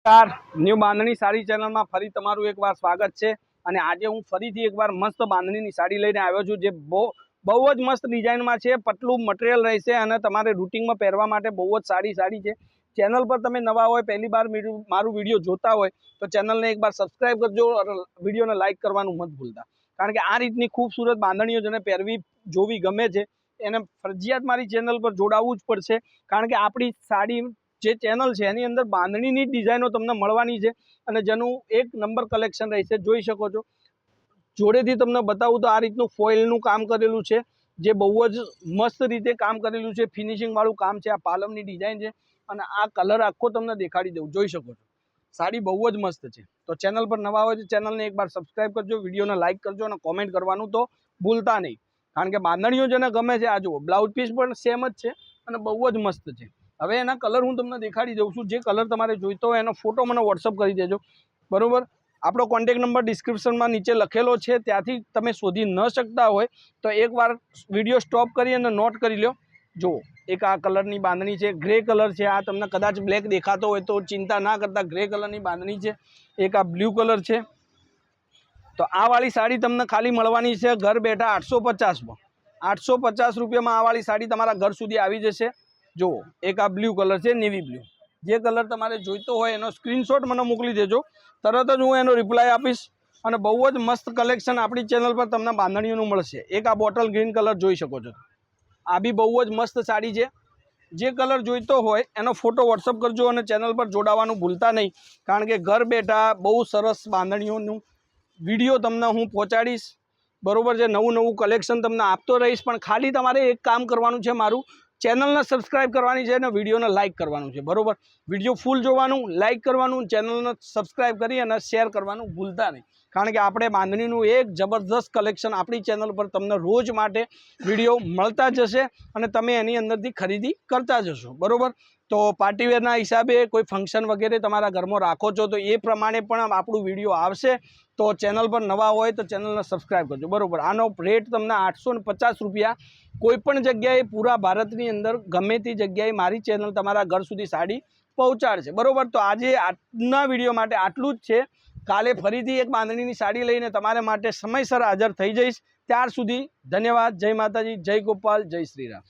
New બાંધણી સાડી ચેનલમાં ફરી તમારું એકવાર સ્વાગત છે। અને આજે હું ફરીથી એકવાર મસ્ત બાંધણીની સાડી લઈને આવ્યો છું, જે બહુ જ મસ્ત ડિઝાઇનમાં છે। પટલું મટીરિયલ રહેશે અને તમારે રૂટિંગમાં પહેરવા માટે બહુ જ સાડી છે। ચેનલ પર તમે નવા હોય, પહેલી વાર મારું વિડીયો જોતા હોય તો ચેનલને એકવાર સબસ્ક્રાઈબ કરજો અને વિડીયોને લાઇક કરવાનું મત ભૂલતા, કારણ કે આ રીતની ખૂબસૂરત બાંધણીઓ જેને પહેરવી જોવી ગમે છે એને ફરજિયાત મારી ચેનલ પર જોડાવવું જ પડશે, કારણ કે આપણી સાડી જે ચેનલ છે એની અંદર બાંધણીની ડિઝાઇનો તમને મળવાની છે અને જેનું એક નંબર કલેક્શન રહેશે। જોઈ શકો છો, જોડેથી તમને બતાવું તો આ રીતનું ફોઇલનું કામ કરેલું છે, જે બહુ જ મસ્ત રીતે કામ કરેલું છે, ફિનિશિંગ વાળું કામ છે। આ પાલવની ડિઝાઇન છે અને આ કલર આખો તમને દેખાડી દઉં, જોઈ શકો છો। સાડી બહુ જ મસ્ત છે। તો ચેનલ પર નવા હોય તો ચેનલને એકવાર સબસ્ક્રાઈબ કરજો, વિડીયોને લાઇક કરજો અને કોમેન્ટ કરવાનું તો ભૂલતા નહીં, કારણ કે બાંધણીઓ જેને ગમે છે આ જુઓ, બ્લાઉઝ પીસ પણ સેમ જ છે અને બહુ જ મસ્ત છે। હવે એના કલર હું તમને દેખાડી દઉં છું। જે કલર તમારે જોઈતો હોય એનો ફોટો મને વોટ્સઅપ કરી દેજો, બરાબર। આપણો કોન્ટેક્ટ નંબર ડિસ્ક્રિપ્શનમાં નીચે લખેલો છે, ત્યાંથી તમે શોધી ન શકતા હોય તો એકવાર વિડીયો સ્ટોપ કરી અને નોટ કરી લો। જુઓ, એક આ કલરની બાંધણી છે, ગ્રે કલર છે। આ તમને કદાચ બ્લેક દેખાતો હોય તો ચિંતા ના કરતા, ગ્રે કલરની બાંધણી છે। એક આ બ્લુ કલર છે। તો આ વાળી સાડી તમને ખાલી મળવાની છે ઘર બેઠા 850માં। 850 રૂપિયામાં આ વાળી સાડી તમારા ઘર સુધી આવી જશે। જુઓ, એક આ બ્લુ કલર છે, નેવી બ્લુ। જે કલર તમારે જોઈતો હોય એનો સ્ક્રીનશોટ મને મોકલી દેજો, તરત જ હું એનો રિપ્લાય આપીશ। અને બહુ જ મસ્ત કલેક્શન આપણી ચેનલ પર તમને બાંધણીઓનું મળશે। એક આ બોટલ ગ્રીન કલર જોઈ શકો છો, આ બી બહુ જ મસ્ત સાડી છે। જે કલર જોઈતો હોય એનો ફોટો વોટ્સઅપ કરજો અને ચેનલ પર જોડાવાનું ભૂલતા નહીં, કારણ કે ઘર બેઠા બહુ સરસ બાંધણીઓનું વિડીયો તમને હું પહોંચાડીશ, બરાબર છે। નવું કલેક્શન તમને આપતો રહીશ, પણ ખાલી તમારે એક કામ કરવાનું છે, મારું ચેનલને સબસ્ક્રાઈબ કરવાની છે અને વિડીયોને લાઇક કરવાનું છે, બરાબર। વિડીયો ફૂલ જોવાનું, લાઇક કરવાનું, ચેનલને સબસ્ક્રાઈબ કરી અને શેર કરવાનું ભૂલતા નહીં, કારણ કે આપણે બાંધણીનું એક જબરદસ્ત કલેક્શન આપણી ચેનલ પર તમને રોજ માટે વિડીયો મળતા જશે અને તમે એની અંદરથી ખરીદી કરતા જશો, બરાબર। તો પાર્ટીવેરના હિસાબે કોઈ ફંક્શન વગેરે તમારા ઘરમાં રાખો છો તો એ પ્રમાણે પણ આપણું વિડીયો આવશે। તો ચેનલ પર નવા હોય તો ચેનલને સબસ્ક્રાઈબ કરજો, બરાબર। આનો રેટ તમને 850 રૂપિયા કોઈ પણ જગ્યાએ પૂરા ભારતની અંદર ગમે તે જગ્યાએ મારી ચેનલ તમારા ઘર સુધી સાડી પહોંચાડશે, બરાબર। તો આજે આજના વિડીયો માટે આટલું જ છે। કાલે ફરીથી એક બાંધણીની સાડી લઈને તમારા માટે સમયસર હાજર થઈ જઈશ। ત્યાર સુધી ધન્યવાદ। જય માતાજી, જય ગોપાલ, જય શ્રી રામ।